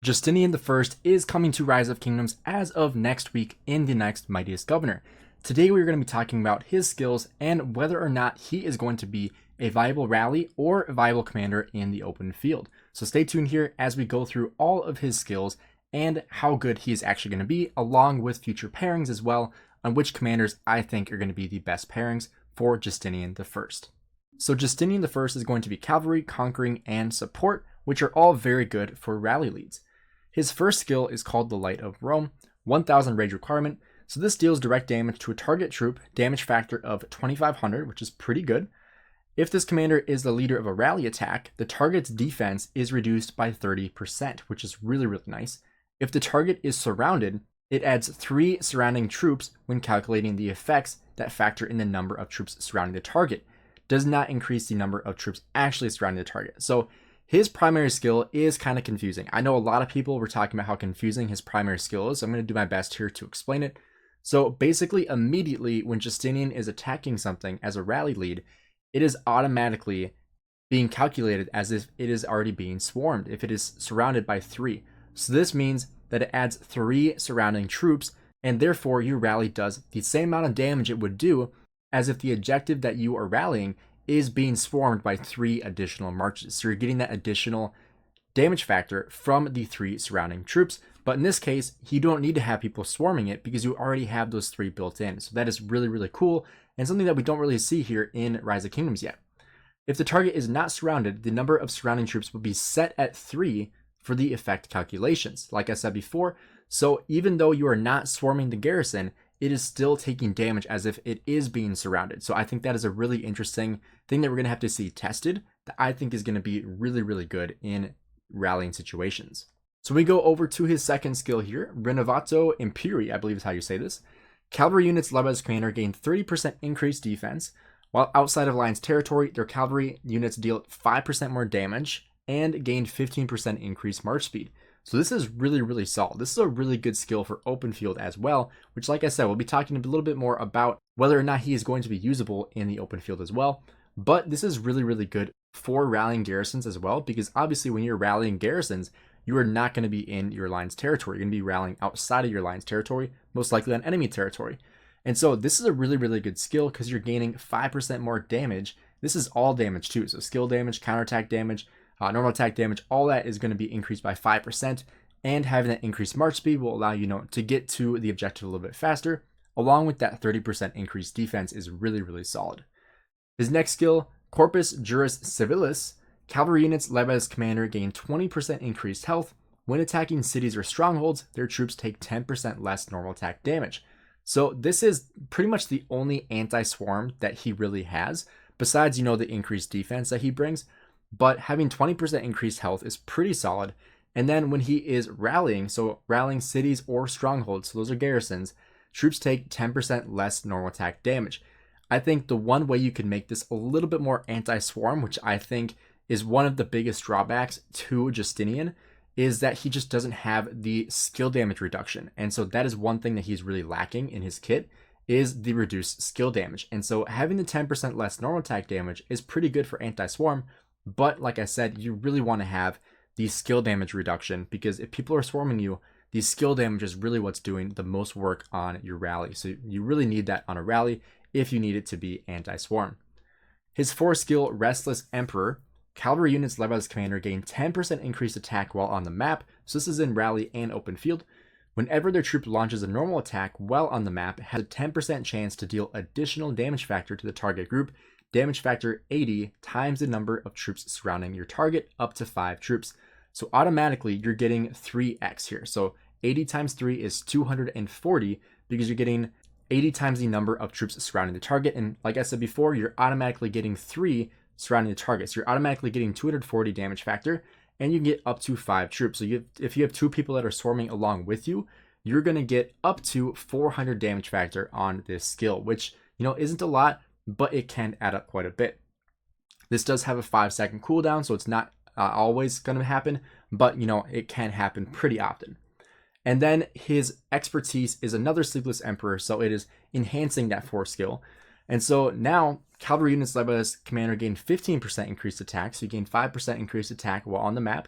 Justinian I is coming to Rise of Kingdoms as of next week in the next Mightiest Governor. Today we're going to be talking about his skills and whether or not he is going to be a viable rally or a viable commander in the open field. So stay tuned here as we go through all of his skills and how good he is actually going to be, along with future pairings as well, on which commanders I think are going to be the best pairings for Justinian I. So Justinian I is going to be cavalry, conquering, and support, which are all very good for rally leads. His first skill is called the Light of Rome, 1000 rage requirement, so this deals direct damage to a target troop, damage factor of 2500, which is pretty good. If this commander is the leader of a rally attack, the target's defense is reduced by 30%, which is really, really nice. If the target is surrounded, it adds 3 surrounding troops when calculating the effects that factor in the number of troops surrounding the target. Does not increase the number of troops actually surrounding the target. So his primary skill is kind of confusing. I know a lot of people were talking about how confusing his primary skill is, so I'm going to do my best here to explain it. So basically, immediately when Justinian is attacking something as a rally lead, it is automatically being calculated as if it is already being swarmed, if it is surrounded by 3. So this means that it adds 3 surrounding troops, and therefore your rally does the same amount of damage it would do as if the objective that you are rallying is being swarmed by 3 additional marches. So you're getting that additional damage factor from the 3 surrounding troops. But in this case, you don't need to have people swarming it because you already have those 3 built in. So that is really, really cool and something that we don't really see here in Rise of Kingdoms yet. If the target is not surrounded, the number of surrounding troops will be set at 3 for the effect calculations, like I said before. So even though you are not swarming the garrison, it is still taking damage as if it is being surrounded. So I think that is a really interesting thing that we're going to have to see tested that I think is going to be really, really good in rallying situations. So we go over to his second skill here, Minamoto Imperi, I believe is how you say this. Cavalry units led by his commander gain 30% increased defense, while outside of Alliance territory, their cavalry units deal 5% more damage and gain 15% increased march speed. So this is really, really solid. This is a really good skill for open field as well, which like I said, we'll be talking a little bit more about whether or not he is going to be usable in the open field as well. But this is really, really good for rallying garrisons as well, because obviously when you're rallying garrisons, you are not going to be in your alliance territory. You're going to be rallying outside of your alliance territory, most likely on enemy territory. And so this is a really, really good skill because you're gaining 5% more damage. This is all damage too. So skill damage, counterattack damage, normal attack damage, all that is going to be increased by 5%, and having that increased march speed will allow you to get to the objective a little bit faster, along with that 30% increased defense is really, really solid. His next skill, Corpus Juris Civilis, cavalry units led by his commander gain 20% increased health. When attacking cities or strongholds, their troops take 10% less normal attack damage. So this is pretty much the only anti-swarm that he really has, besides, the increased defense that he brings. But having 20% increased health is pretty solid. And then when he is rallying, so rallying cities or strongholds, so those are garrisons, troops take 10% less normal attack damage. I think the one way you can make this a little bit more anti-swarm, which I think is one of the biggest drawbacks to Justinian, is that he just doesn't have the skill damage reduction. And so that is one thing that he's really lacking in his kit, is the reduced skill damage. And so having the 10% less normal attack damage is pretty good for anti-swarm. But like I said, you really want to have the skill damage reduction, because if people are swarming you, the skill damage is really what's doing the most work on your rally. So you really need that on a rally if you need it to be anti-swarm. His 4th skill, Restless Emperor, cavalry units led by his commander gain 10% increased attack while on the map. So this is in rally and open field. Whenever their troop launches a normal attack while on the map, it has a 10% chance to deal additional damage factor to the target group. Damage factor 80 times the number of troops surrounding your target, up to 5 troops. So automatically you're getting 3x here. So 80 times 3 is 240, because you're getting 80 times the number of troops surrounding the target. And like I said before, you're automatically getting 3 surrounding the target. So you're automatically getting 240 damage factor, and you can get up to 5 troops. So if you have 2 people that are swarming along with you, you're going to get up to 400 damage factor on this skill, which, isn't a lot, but it can add up quite a bit. This does have a 5-second cooldown, so it's not always going to happen, but it can happen pretty often. And then his expertise is another Sleepless Emperor, so it is enhancing that 4th skill. And so now cavalry units led by this commander gain 15% increased attack, so you gain 5% increased attack while on the map,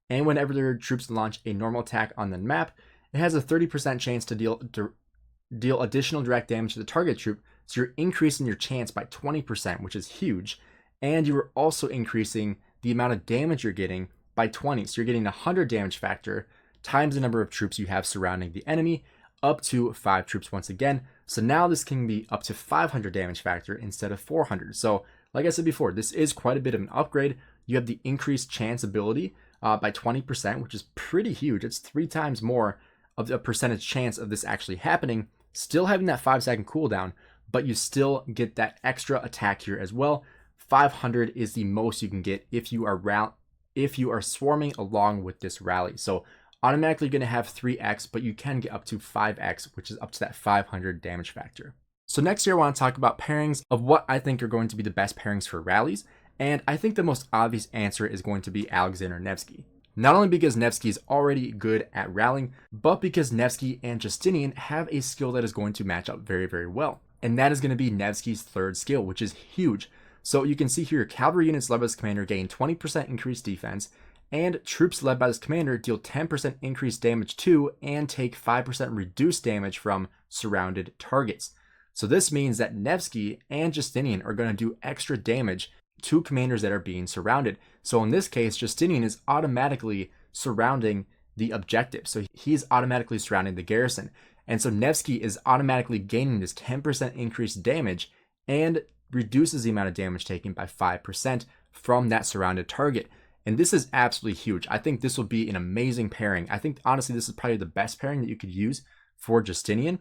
and whenever their troops launch a normal attack on the map, it has a 30% chance to deal additional direct damage to the target troop, so you're increasing your chance by 20%, which is huge, and you are also increasing the amount of damage you're getting by 20, so you're getting a 100 damage factor times the number of troops you have surrounding the enemy, up to 5 troops once again. So now this can be up to 500 damage factor instead of 400. So like I said before, this is quite a bit of an upgrade. You have the increased chance ability by 20%, which is pretty huge. It's 3 times more of the percentage chance of this actually happening, still having that 5-second cooldown, but you still get that extra attack here as well. 500 is the most you can get if you are swarming along with this rally. So automatically going to have 3x, but you can get up to 5x, which is up to that 500 damage factor. So next here, I want to talk about pairings of what I think are going to be the best pairings for rallies. And I think the most obvious answer is going to be Alexander Nevsky. Not only because Nevsky is already good at rallying, but because Nevsky and Justinian have a skill that is going to match up very, very well. And that is going to be Nevsky's third skill, which is huge. So you can see here, cavalry units led by this commander gain 20% increased defense, and troops led by this commander deal 10% increased damage to and take 5% reduced damage from surrounded targets. So this means that Nevsky and Justinian are going to do extra damage to commanders that are being surrounded. So in this case, Justinian is automatically surrounding the objective. So he's automatically surrounding the garrison. And so Nevsky is automatically gaining this 10% increased damage and reduces the amount of damage taken by 5% from that surrounded target. And this is absolutely huge. I think this will be an amazing pairing. I think honestly, this is probably the best pairing that you could use for Justinian,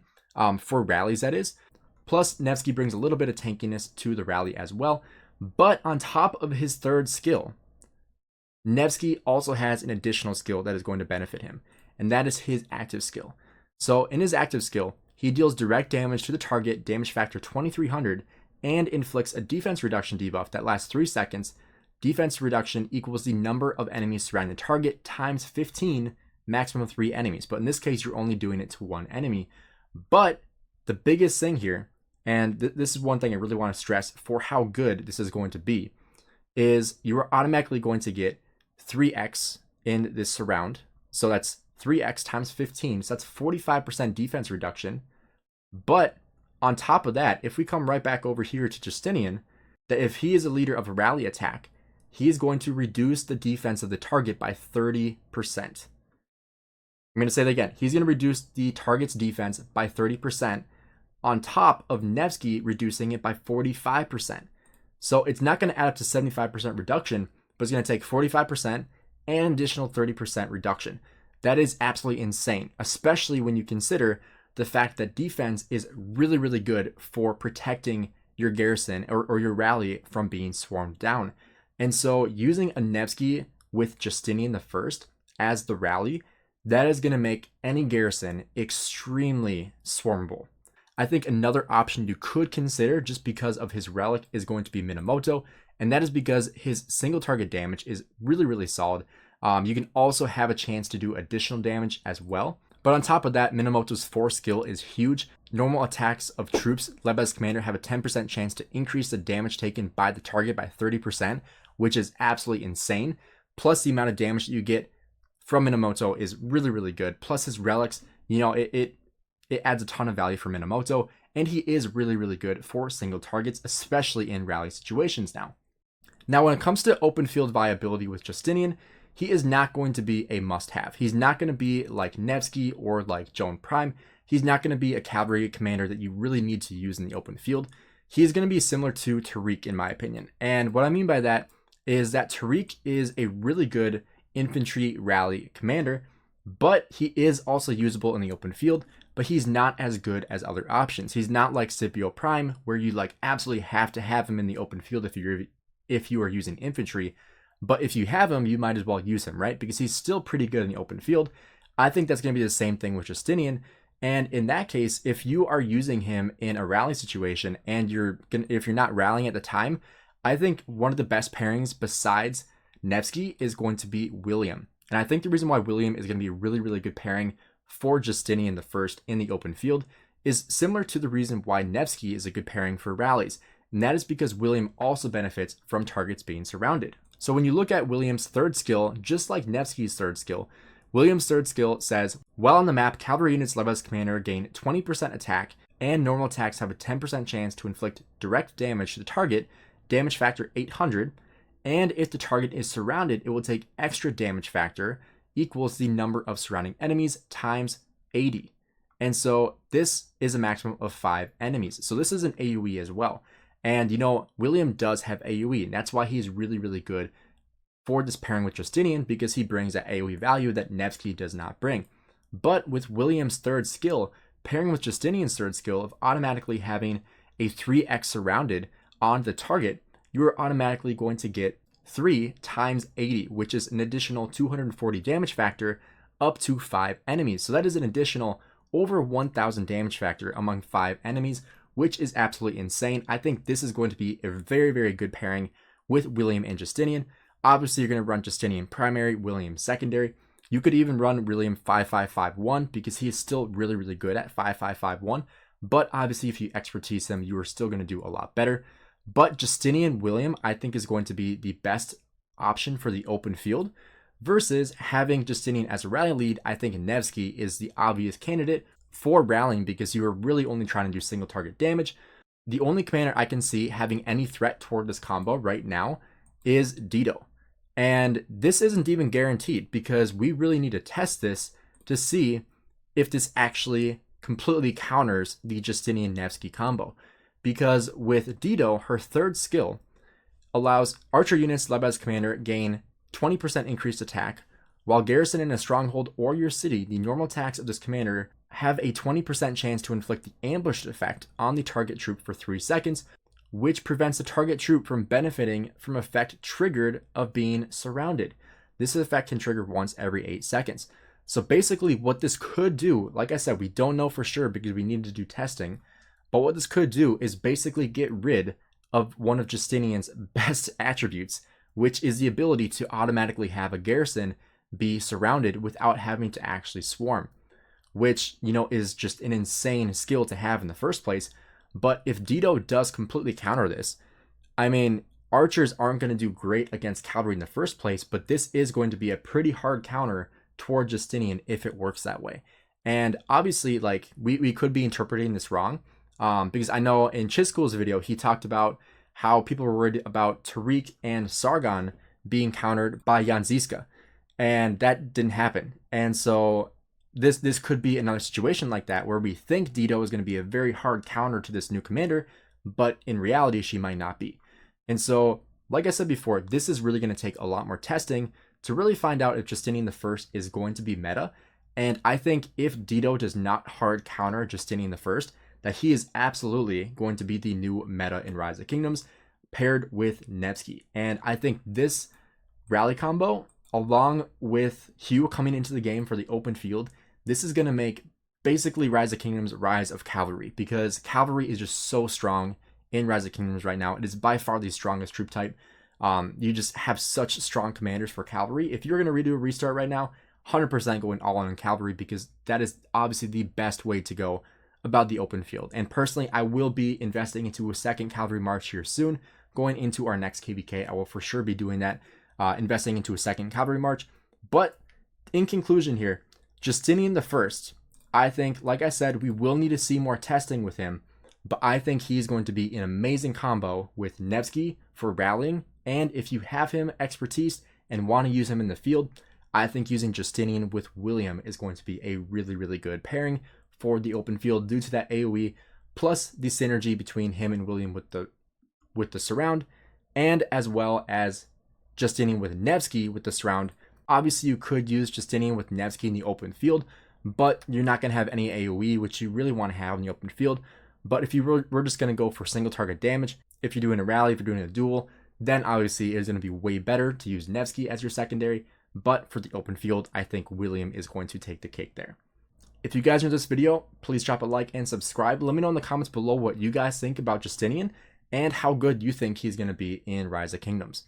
for rallies that is. Plus, Nevsky brings a little bit of tankiness to the rally as well. But on top of his third skill, Nevsky also has an additional skill that is going to benefit him, and that is his active skill. So in his active skill, he deals direct damage to the target, damage factor 2300, and inflicts a defense reduction debuff that lasts 3 seconds. Defense reduction equals the number of enemies surrounding the target times 15, maximum of 3 enemies. But in this case, you're only doing it to 1 enemy. But the biggest thing here, and this is one thing I really want to stress for how good this is going to be, is you are automatically going to get 3x in this surround. So that's 3x times 15. So that's 45% defense reduction. But on top of that, if we come right back over here to Justinian, that if he is a leader of a rally attack, he is going to reduce the defense of the target by 30%. I'm going to say that again. He's going to reduce the target's defense by 30%, on top of Nevsky reducing it by 45%. So it's not going to add up to 75% reduction, but it's going to take 45% and an additional 30% reduction. That is absolutely insane, especially when you consider the fact that defense is really, really good for protecting your garrison or your rally from being swarmed down. And so using a Nevsky with Justinian I as the rally, that is going to make any garrison extremely swarmable. I think another option you could consider, just because of his relic, is going to be Minamoto, and that is because his single target damage is really, really solid. You can also have a chance to do additional damage as well. But on top of that, Minamoto's 4th skill is huge. Normal attacks of troops led by his commander have a 10% chance to increase the damage taken by the target by 30%, which is absolutely insane. Plus the amount of damage that you get from Minamoto is really, really good. Plus his relics, it adds a ton of value for Minamoto, and he is really, really good for single targets, especially in rally situations now. Now, when it comes to open field viability with Justinian, he is not going to be a must-have. He's not going to be like Nevsky or like Joan Prime. He's not going to be a cavalry commander that you really need to use in the open field. He's going to be similar to Tariq, in my opinion. And what I mean by that is that Tariq is a really good infantry rally commander, but he is also usable in the open field, but he's not as good as other options. He's not like Scipio Prime, where you absolutely have to have him in the open field if you are using infantry. But if you have him, you might as well use him, right? Because he's still pretty good in the open field. I think that's going to be the same thing with Justinian. And in that case, if you are using him in a rally situation and if you're not rallying at the time, I think one of the best pairings besides Nevsky is going to be William. And I think the reason why William is going to be a really, really good pairing for Justinian I in the open field is similar to the reason why Nevsky is a good pairing for rallies. And that is because William also benefits from targets being surrounded. So when you look at William's third skill, just like Nevsky's third skill, William's third skill says, while on the map, cavalry units led by this commander gain 20% attack, and normal attacks have a 10% chance to inflict direct damage to the target, damage factor 800, and if the target is surrounded, it will take extra damage factor equals the number of surrounding enemies times 80. And so this is a maximum of 5 enemies. So this is an AoE as well. And you know, William does have AoE, and that's why he's really, really good for this pairing with Justinian, because he brings that AoE value that Nevsky does not bring. But with William's third skill, pairing with Justinian's third skill of automatically having a 3x surrounded on the target, you are automatically going to get 3 times 80, which is an additional 240 damage factor up to 5 enemies. So that is an additional over 1000 damage factor among 5 enemies, which is absolutely insane. I think this is going to be a very, very good pairing with William and Justinian. Obviously, you're going to run Justinian primary, William secondary. You could even run William 5551 because he is still really, really good at 5551. But obviously, if you expertise him, you are still going to do a lot better. But Justinian William, I think, is going to be the best option for the open field versus having Justinian as a rally lead. I think Nevsky is the obvious candidate for rallying because you are really only trying to do single target damage. The only commander I can see having any threat toward this combo right now is Dito. And this isn't even guaranteed because we really need to test this to see if this actually completely counters the Justinian Nevsky combo. Because with Dito, her third skill allows archer units led by his commander gain 20% increased attack, while garrison in a stronghold or your city, the normal attacks of this commander have a 20% chance to inflict the ambushed effect on the target troop for 3 seconds, which prevents the target troop from benefiting from effect triggered of being surrounded. This effect can trigger once every 8 seconds. So basically what this could do, like I said, we don't know for sure because we need to do testing, but what this could do is basically get rid of one of Justinian's best attributes, which is the ability to automatically have a garrison be surrounded without having to actually swarm, which, you know, is just an insane skill to have in the first place. But if Dito does completely counter this, I mean, archers aren't going to do great against cavalry in the first place, but this is going to be a pretty hard counter toward Justinian if it works that way. And obviously, like, we could be interpreting this wrong, because I know in Chisgule's video, he talked about how people were worried about Tariq and Sargon being countered by Yanziska, and that didn't happen. And so this could be another situation like that where we think Dito is going to be a very hard counter to this new commander, but in reality, she might not be. And so, like I said before, this is really going to take a lot more testing to really find out if Justinian I is going to be meta. And I think if Dito does not hard counter Justinian I, that he is absolutely going to be the new meta in Rise of Kingdoms paired with Nevsky. And I think this rally combo, along with Hugh coming into the game for the open field, this is going to make basically Rise of Kingdoms Rise of Cavalry, because Cavalry is just so strong in Rise of Kingdoms right now. It is by far the strongest troop type. You just have such strong commanders for Cavalry. If you're going to redo a restart right now, 100% going all on Cavalry, because that is obviously the best way to go about the open field. And personally, I will be investing into a second Cavalry March here soon. Going into our next KVK, I will for sure be doing that, investing into a second Cavalry March. But in conclusion here, Justinian I, I think, like I said, we will need to see more testing with him, but I think he's going to be an amazing combo with Nevsky for rallying. And if you have him expertise and want to use him in the field, I think using Justinian with William is going to be a really, really good pairing for the open field due to that AoE, plus the synergy between him and William with the surround, and as well as Justinian with Nevsky with the surround. Obviously, you could use Justinian with Nevsky in the open field, but you're not going to have any AoE, which you really want to have in the open field. But if we're just going to go for single target damage, if you're doing a rally, if you're doing a duel, then obviously it is going to be way better to use Nevsky as your secondary. But for the open field, I think William is going to take the cake there. If you guys enjoyed this video, please drop a like and subscribe. Let me know in the comments below what you guys think about Justinian and how good you think he's going to be in Rise of Kingdoms.